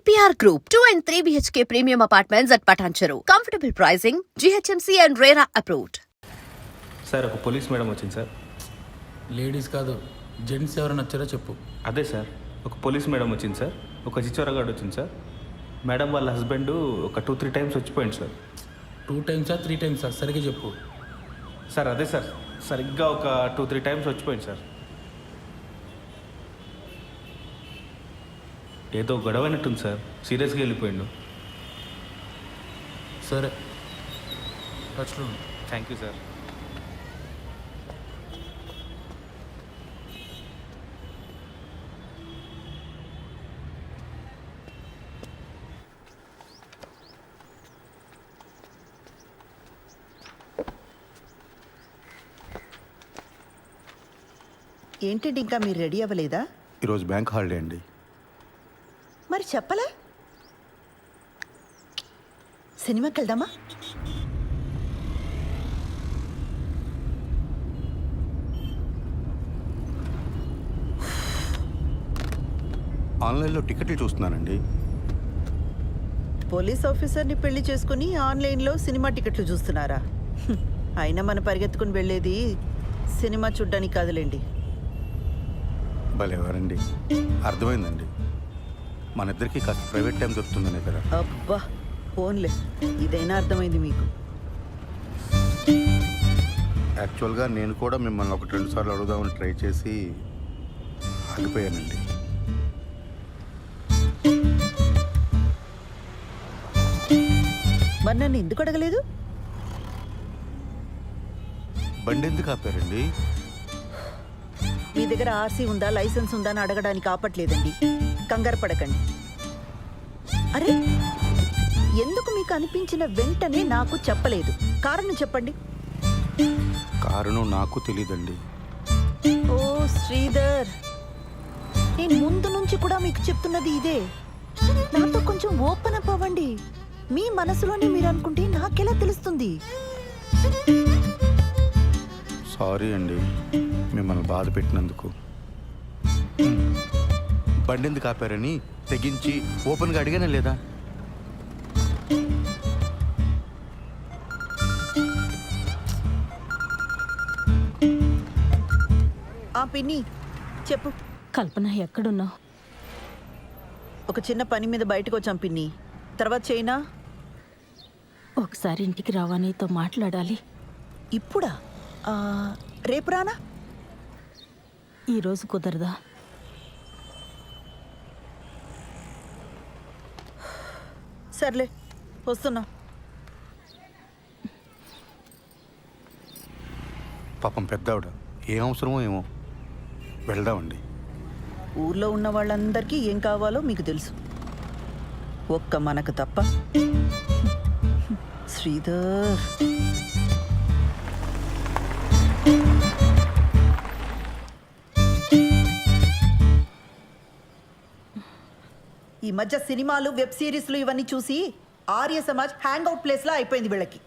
EPR Group, 2 and 3 BHK premium apartments at Patancheru. Comfortable pricing, GHMC and RERA approved. Sir ఒక police madam వచ్చింది sir. Ladies కాదు gents ఎవరైనా వచ్చారో చెప్పు. అదే సార్, ఒక పోలీస్ మేడం వచ్చింది సార్, ఒక చిచ్చోరగాడు వచ్చింది సార్. మేడం వాళ్ళ హస్బెండ్ ఒక 2-3 టైమ్స్ వచ్చిపోయింది సార్. 2 టైమ్సా 3 టైమ్సా సరిగ్గా చెప్పు. సార్ అదే సార్, సరిగ్గా ఒక 2-3 టైమ్స్ వచ్చిపోయింది సార్. ఏదో గొడవ అయినట్టుంది సార్, సీరియస్గా వెళ్ళిపోయిండు. సరే టచ్లో. Thank you sir. ఏంటండి ఇంకా మీరు రెడీ అవ్వలేదా? ఈరోజు బ్యాంక్ హాలిడే అండి. మరి చెప్పలే. సినిమాకి వెళ్దామా? ఆన్లైన్లో టికెట్లు చూస్తున్నానండి. పోలీస్ ఆఫీసర్ని పెళ్లి చేసుకుని ఆన్లైన్లో సినిమా టికెట్లు చూస్తున్నారా? అయినా మన పరిగెత్తుకుని వెళ్ళేది సినిమా చూడ్డానికి కాదులేండి. భలేవారండి, అర్థమైందండి. మన ఇద్దరికి కాస్త ప్రైవేట్ టైం దొరుకుతుందనే కదా. అబ్బా ఫోన్లే, ఇదైనా అర్థమైంది మీకు. యాక్చువల్గా నేను కూడా మిమ్మల్ని 1-2 సార్లు అడుగుదామని ట్రై చేసి ఆగిపోయానండి. మరి నన్ను ఎందుకు అడగలేదు? బండి ఎందుకు ఆపారండి? మీ దగ్గర ఆర్సీ ఉందా, లైసెన్స్ ఉందా అని అడగడానికి ఆపట్లేదండి. కంగారు పడకండి. అరే, ఎందుకు మీకు అనిపించిన వెంటనే నాకు చెప్పలేదు? కారణం చెప్పండి. కారణం నాకు తెలీదండి. ఓ శ్రీధర్, నేను ముందు నుంచి కూడా మీకు చెప్తున్నది ఇదే. నాతో కొంచెం ఓపెన్ అప్ అవ్వండి. మీ మనసులోనే మీరు అనుకుంటే నాకెలా తెలుస్తుంది? సారీ అండి మిమ్మల్ని బాధ పెట్టినందుకు. బండి ఎందుకు ఆపారని తెగించి ఓపెన్గా అడిగానే లేదా? ఆ పిన్ని చెప్పు. కల్పన ఎక్కడున్నావు? ఒక చిన్న పని మీద బయటకు వచ్చాం పిన్ని, తర్వాత చేయనా? ఒకసారి ఇంటికి రావా, నీతో మాట్లాడాలి. ఇప్పుడా? రేపు రానా? ఈరోజు కుదరదా? సర్లే వస్తున్నా. పాపం పెద్దావిడ, ఏం అవసరమో ఏమో. వెళ్దామండి. ఊర్లో ఉన్న వాళ్ళందరికీ ఏం కావాలో మీకు తెలుసు, ఒక్క మనకు తప్ప. శ్రీధర్, ఈ మధ్య సినిమాలు, వెబ్ సిరీస్లు ఇవన్నీ చూసి ఆర్య సమాజ్ హ్యాంగ్ అవుట్ ప్లేస్లా అయిపోయింది వీళ్ళకి.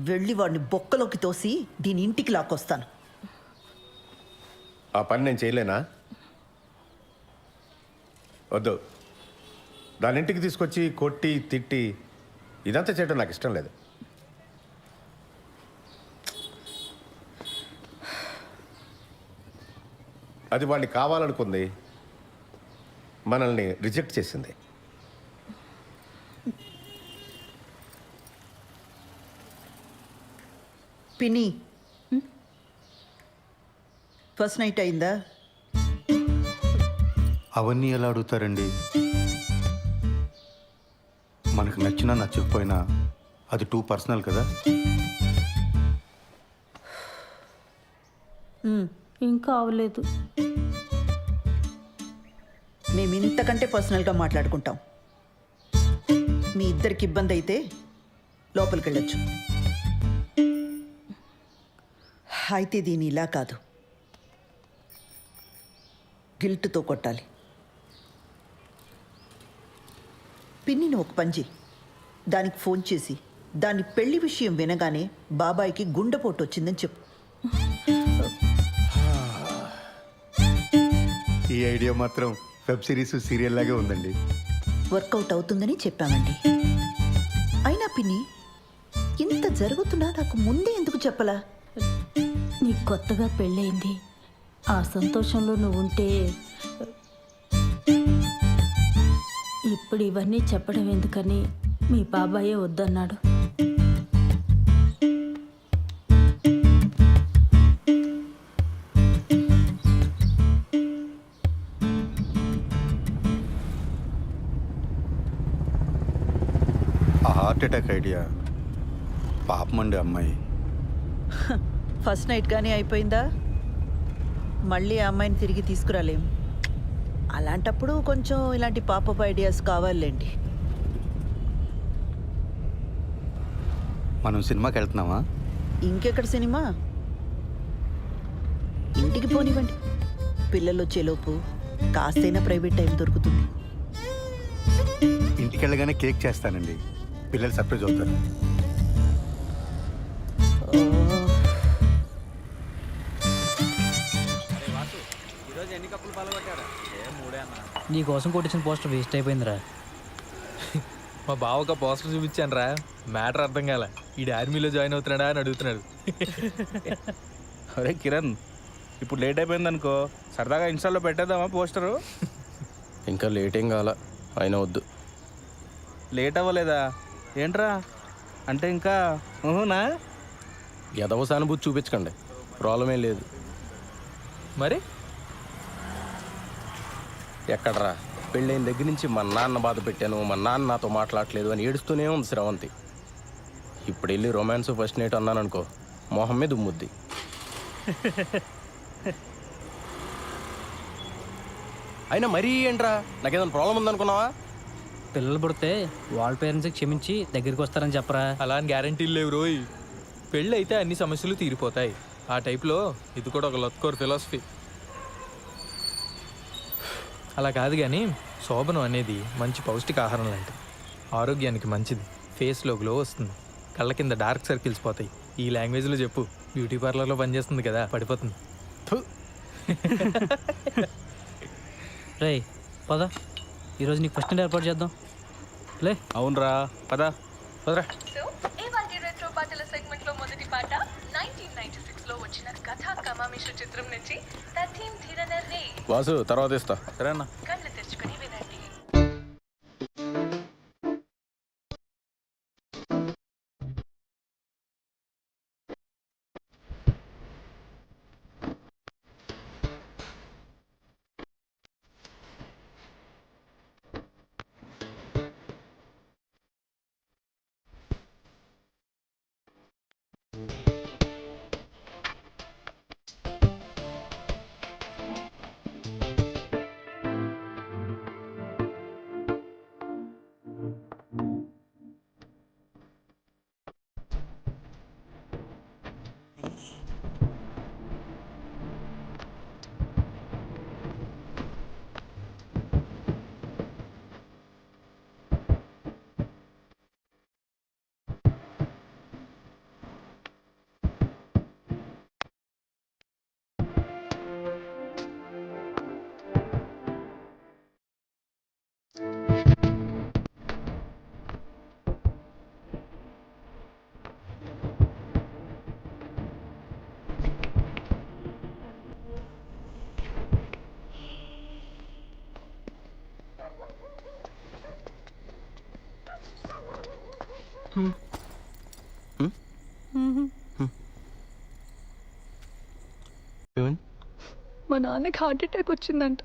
వెళ్ళి వాడిని బొక్కలోకి తోసి దీని ఇంటికి లాక్కొస్తాను. ఆ పని నేను చేయలేనా? వద్దు, దాని ఇంటికి తీసుకొచ్చి కొట్టి తిట్టి ఇదంతా చేయడం నాకు ఇష్టం లేదు. అది వాడిని కావాలనుకుంది, మనల్ని రిజెక్ట్ చేసింది. పిన్ని, ఫస్ట్ నైట్ అయిందా? అవన్నీ ఎలా అడుగుతారండి? మనకు నచ్చినా నచ్చకపోయినా అది టూ పర్సనల్ కదా. ఇంకా అవలేదు. మేము ఇంతకంటే పర్సనల్గా మాట్లాడుకుంటాం. మీ ఇద్దరికి ఇబ్బంది అయితే లోపలికి వెళ్ళొచ్చు. అయితే దీని ఇలా కాదు, గిల్ట్తో కొట్టాలి. పిన్నిని ఒక పంజి దానికి ఫోన్ చేసి దాని పెళ్లి విషయం వినగానే బాబాయికి గుండెపోటు వచ్చిందని చెప్పు. ఈ ఐడియా మాత్రం వెబ్ సిరీస్ సీరియల్ లాగే ఉందండి. వర్కౌట్ అవుతుందని చెప్పామండి. అయినా పిన్ని, ఇంత జరుగుతున్నా నాకు ముందే ఎందుకు చెప్పలా? నీకు కొత్తగా పెళ్ళయింది, ఆ సంతోషంలో నువ్వు ఉంటే ఇప్పుడు ఇవన్నీ చెప్పడం ఎందుకని మీ బాబాయే వద్దన్నాడు. ఆ హార్ట్ అటాక్ ఐడియా పాపమండి అమ్మాయి. ఫస్ట్ నైట్ కానీ అయిపోయిందా? మళ్ళీ ఆ అమ్మాయిని తిరిగి తీసుకురాలేం. అలాంటప్పుడు కొంచెం ఇలాంటి పాపప్ ఐడియాస్ కావాలండి. మనం సినిమాకి వెళ్తున్నామా? ఇంకెక్కడ సినిమా? ఇంటికి పోనివ్వండి. పిల్లలు వచ్చేలోపు కాస్తైనా ప్రైవేట్ టైం దొరుకుతుంది. ఇంటికి వెళ్ళగానే కేక్ చేస్తానండి, పిల్లలు సర్ప్రైజ్ అవుతారు. నీ కోసం కొట్టించిన పోస్టర్ వేస్ట్ అయిపోయిందిరా. మా బావ ఒక పోస్టర్ చూపించాను రా, మ్యాటర్ అర్థం కాల. ఈ ఆర్మీలో జాయిన్ అవుతున్నాడా అని అడుగుతున్నాడు. అరే కిరణ్, ఇప్పుడు లేట్ అయిపోయింది అనుకో, సరదాగా ఇన్స్టాల్లో పెట్టేద్దామా పోస్టరు? ఇంకా లేట్ ఏం కావాలా, అయినా వద్దు. లేట్ అవ్వలేదా ఏంట్రా? అంటే ఇంకా ఊహునా? ఎదవ సానుభూతి చూపించకండి, ప్రాబ్లం ఏం లేదు. మరి ఎక్కడరా, పెళ్ళైన దగ్గర నుంచి మా నాన్న బాధ పెట్టాను, మా నాన్న నాతో మాట్లాడలేదు అని ఏడుస్తూనే ఉంది శ్రవంతి. ఇప్పుడు వెళ్ళి రొమాన్స్ ఫస్ట్ నైట్ అన్నాను అనుకో, మొహం మీద ఉమ్ముద్ది. అయినా మరీ ఏంట్రా, నాకేదైనా ప్రాబ్లం ఉందనుకున్నావా? పిల్లలు పుడితే వాళ్ళ పేరెంట్స్కి క్షమించి దగ్గరికి వస్తారని చెప్పరా. అలా అని గ్యారంటీలు లేవు రోయ్. పెళ్ళి అయితే అన్ని సమస్యలు తీరిపోతాయి. ఆ టైప్లో ఇది కూడా ఒక లత్కోర్ ఫిలాసఫీ. అలా కాదు కానీ శోభనం అనేది మంచి పౌష్టికాహారం లాంటిది. ఆరోగ్యానికి మంచిది, ఫేస్లో గ్లో వస్తుంది, కళ్ళ కింద డార్క్ సర్కిల్స్ పోతాయి. ఈ లాంగ్వేజ్లో చెప్పు, బ్యూటీ పార్లర్లో పనిచేస్తుంది కదా, పడిపోతుంది. రే పద, ఈరోజు నీకు ఫస్ట్ నైట్ ఏర్పాటు చేద్దాం. లే. అవునరా, పదా పదరా. ఇవాల్టి రెట్రో పాటల సెగ్మెంట్ లో మొదటి పాట 1996 లో వచ్చిన కథా కమామిషు చిత్రం నుంచి తథీం ధీరనర్రే. వాసు తర్వాత ఇస్తా. సరే అన్న. కళ్ళు తెరుచుకుని వినండి. మా నాన్నకి హార్ట్ అటాక్ వచ్చిందంట.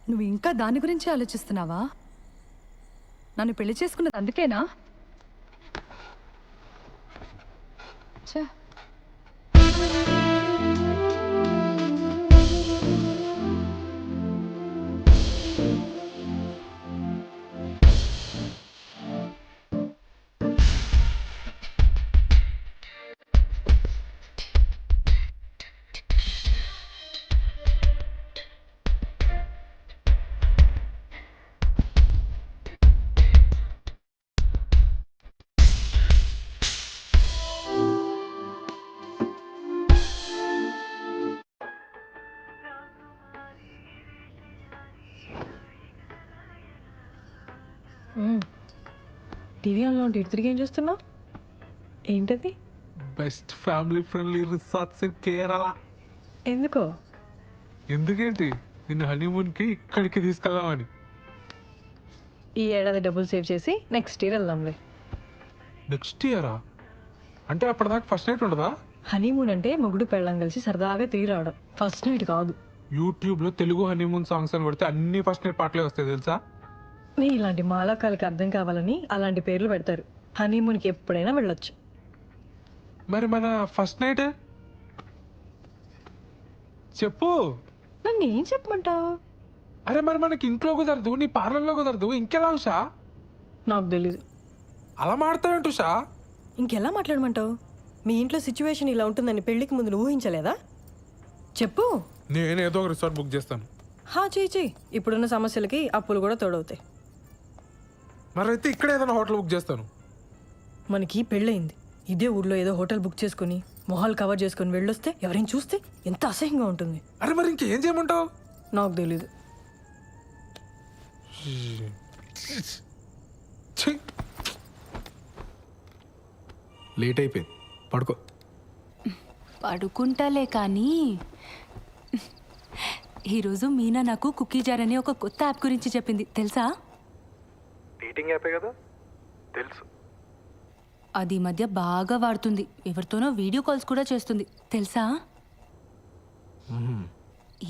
నువ్వు ఇంకా దాని గురించి ఆలోచిస్తున్నావా? నన్ను పెళ్లి చేసుకున్నది అందుకేనా? ఛే. టీవీ ఆన్లో ఉంటే ఇటు తిరిగి ఏం చేస్తున్నావు? ఏంటది? Best family friendly resorts in Kerala. ఎందుకో? ఎందుకేంటి, నిన్ను హనీమూన్కి ఇక్కడికి తీసుకెళ్దామని. ఈ ఏడాది డబ్బులు సేవ్ చేసి నెక్స్ట్ ఇయర్ వెళ్దాంలే. నెక్స్ట్ ఇయరా? అంటే అప్పటిదాకా ఫస్ట్ నైట్ ఉండదా? హనీమూన్ అంటే మొగుడు పెళ్ళం కలిసి సరదాగా తిరిగి రావడం, ఫస్ట్ నైట్ కాదు. యూట్యూబ్లో తెలుగు హనీమూన్ సాంగ్స్ అని కొడితే అన్ని ఫస్ట్ నైట్ పాటలే వస్తాయి తెలుసా? మీ ఇలాంటి మాలకాలకి అర్థం కావాలని అలాంటి పేర్లు పెడతారు. హనీమూన్కి ఎప్పుడైనా వెళ్ళొచ్చు. మరి మన ఫస్ట్ నైట్ చెప్పు. నన్ను ఏం చెప్పమంటావు? అరే మరి మనకి ఇంట్లో కుదరదు, నీ పార్లర్లో కుదరదు, ఇంకెలా ఉషా? నాకు తెలీదు. అలా మాడతావేంటి ఉషా? ఇంకెలా మాట్లాడమంటావు? మీ ఇంట్లో సిచ్యువేషన్ ఇలా ఉంటుందని పెళ్లికి ముందు నువ్వు ఊహించలేదా? చెప్పు. నేనేదో ఒక రిసార్ట్ బుక్ చేస్తాను. చెయ్యి. ఇప్పుడున్న సమస్యలకి అప్పులు కూడా తోడవుతాయి. మరి అయితే ఇక్కడ ఏదైనా హోటల్ బుక్ చేస్తాను. మనకి పెళ్ళయింది, ఇదే ఊర్లో ఏదో హోటల్ బుక్ చేసుకుని మొహాలు కవర్ చేసుకుని వెళ్ళొస్తే ఎవరైనా చూస్తే ఎంత అసహ్యంగా ఉంటుంది. అరే మరి ఇంకేం చేయమంటావు? నాకు తెలీదు. లేట్ అయిపోయింది, పడుకో. పడుకుంటాలే కానీ ఈరోజు మీనా నాకు కుకీ జార్ అనే ఒక కొత్త యాప్ గురించి చెప్పింది తెలుసా? డేటింగ్ యాపే కదా, తెలుసు. అది ఈ మధ్య బాగా వాడుతుంది, ఎవరితోనో వీడియో కాల్స్ కూడా చేస్తుంది తెలుసా?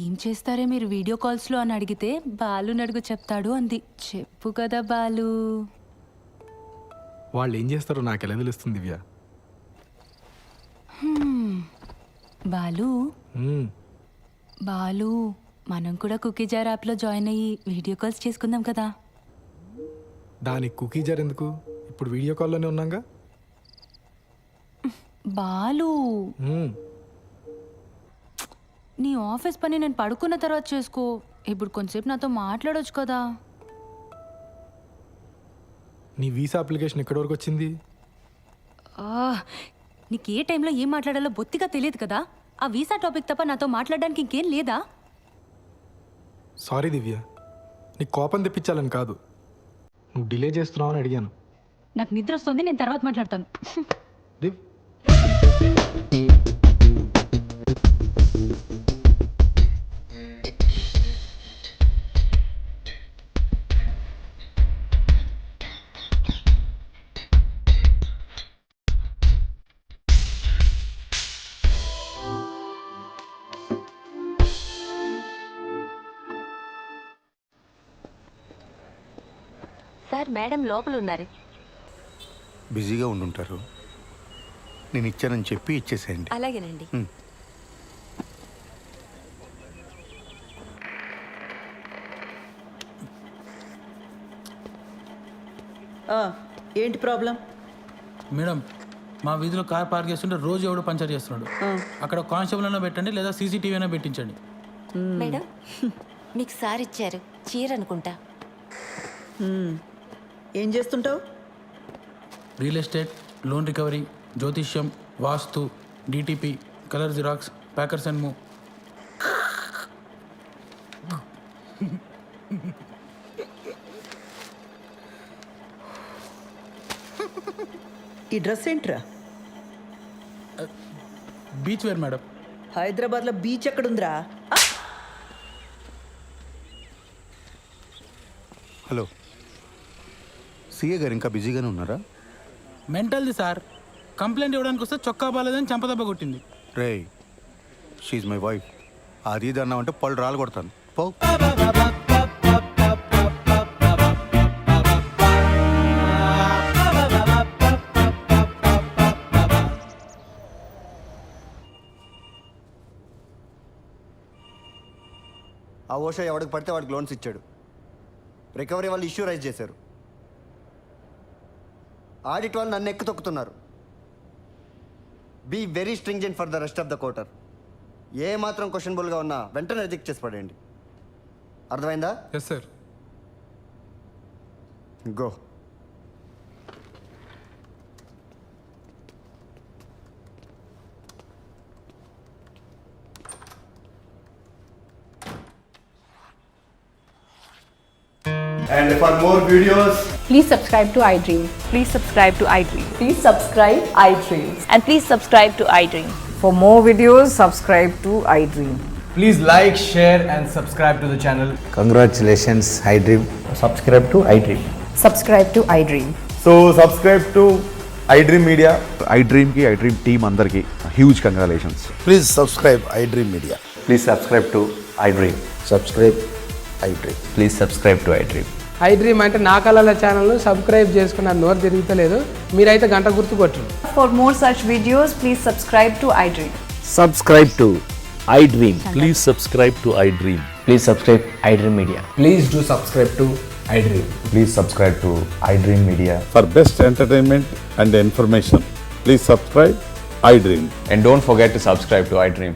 ఏం చేస్తారే మీరు వీడియో కాల్స్లో అని అడిగితే బాలు నడుగు చెప్తాడు అంది. చెప్పు కదా బాలు. వాళ్ళు ఏం చేస్తారో నాకు ఎలా తెలుస్తుంది దివ్య? బాలు బాలు మనం కూడా కుకీ జార్ యాప్లో జాయిన్ అయ్యి వీడియో కాల్స్ చేసుకుందాం కదా. దానికి కుకీ జార్ ఎందుకు? ఇప్పుడు వీడియో కాల్లోనే ఉన్నాగా. బాలు నీ ఆఫీస్ పని నేను పడుకున్న తర్వాత చేసుకో, ఇప్పుడు కొంచెంసేపు నాతో మాట్లాడొచ్చు కదా. నీ వీసా అప్లికేషన్ ఎక్కడి వరకు వచ్చింది? నీకు ఏ టైంలో ఏం మాట్లాడాలో బొత్తిగా తెలియదు కదా. ఆ వీసా టాపిక్ తప్ప నాతో మాట్లాడడానికి ఇంకేం లేదా? సారీ దివ్య, నీకు కోపం తెప్పించాలని కాదు, నువ్వు డిలే చేస్తున్నావు అని అడిగాను. నాకు నిద్ర వస్తుంది, నేను తర్వాత మాట్లాడతాను. దివ్ సార్ మేడం లోపల ఉన్నారు. బిజీగా ఉండుంటారు, నేను ఇచ్చానని చెప్పి ఇచ్చేసేయండి. అలాగేనండి. ఏంటి ప్రాబ్లం? మేడం, మా వీధిలో కార్ పార్క్ చేస్తుంటే రోజు ఎవడో పంచర్ చేస్తున్నాడు. అక్కడ కానిస్టేబుల్ అయినా పెట్టండి, లేదా సీసీటీవీ అయినా పెట్టించండి. మేడం మీకు సార్ ఇచ్చారు చీర అనుకుంటా. ఏం చేస్తుంటావు? రియల్ ఎస్టేట్, లోన్ రికవరీ, జ్యోతిష్యం, వాస్తు, DTP, colour xerox, packers and move. ఈ డ్రెస్ ఏంట్రా? Beach wear madam. హైదరాబాద్లో బీచ్ ఎక్కడుందిరా? హలో, సిఏ గారు ఇంకా బిజీగానే ఉన్నారా? మెంటల్ది సార్. కంప్లైంట్ ఇవ్వడానికి వస్తే చొక్కా బాలేదని చంపదెబ్బ కొట్టింది. రే, షీఈ్ మై వైఫ్. అది ఇది అన్నామంటే పళ్ళు రాలు కొడతాను. పో. ఆ ఓషో ఎవడికి పడితే వాడికి లోన్స్ ఇచ్చాడు. రికవరీ వాళ్ళు ఇష్యూ రైజ్ చేశారు. ఆడిట్ వాళ్ళు నన్ను ఎక్కు తొక్కుతున్నారు. Be very stringent for the rest of the quarter. ఏ మాత్రం క్వశ్చనబుల్గా ఉన్నా వెంటనే రిజెక్ట్ చేసి పడేయండి. అర్థమైందా? Yes sir. Go. And for more videos, Please subscribe to iDream. Please subscribe to iDream. Please subscribe iDream. And please subscribe to iDream. For more videos, subscribe to iDream. Please like, share and subscribe to the channel. Congratulations, iDream. Subscribe to iDream. Subscribe to iDream. So subscribe to iDream media. iDream కి iDream team అందరికి huge congratulations. please subscribe iDream Media. Please subscribe to iDream. Subscribe iDream. Please subscribe to iDream. iDream అంటే నా కళల channel subscribe చేసుకున్న నోరు తిరుగుతలేదు. మీరైతే గంట గుర్తు కొట్టండి. For more such videos, please subscribe to iDream. Subscribe to iDream. Please subscribe to iDream. Please subscribe iDream Media. Please do subscribe to iDream. Please subscribe to iDream Media. For best entertainment and information, please subscribe iDream. And don't forget to subscribe to iDream.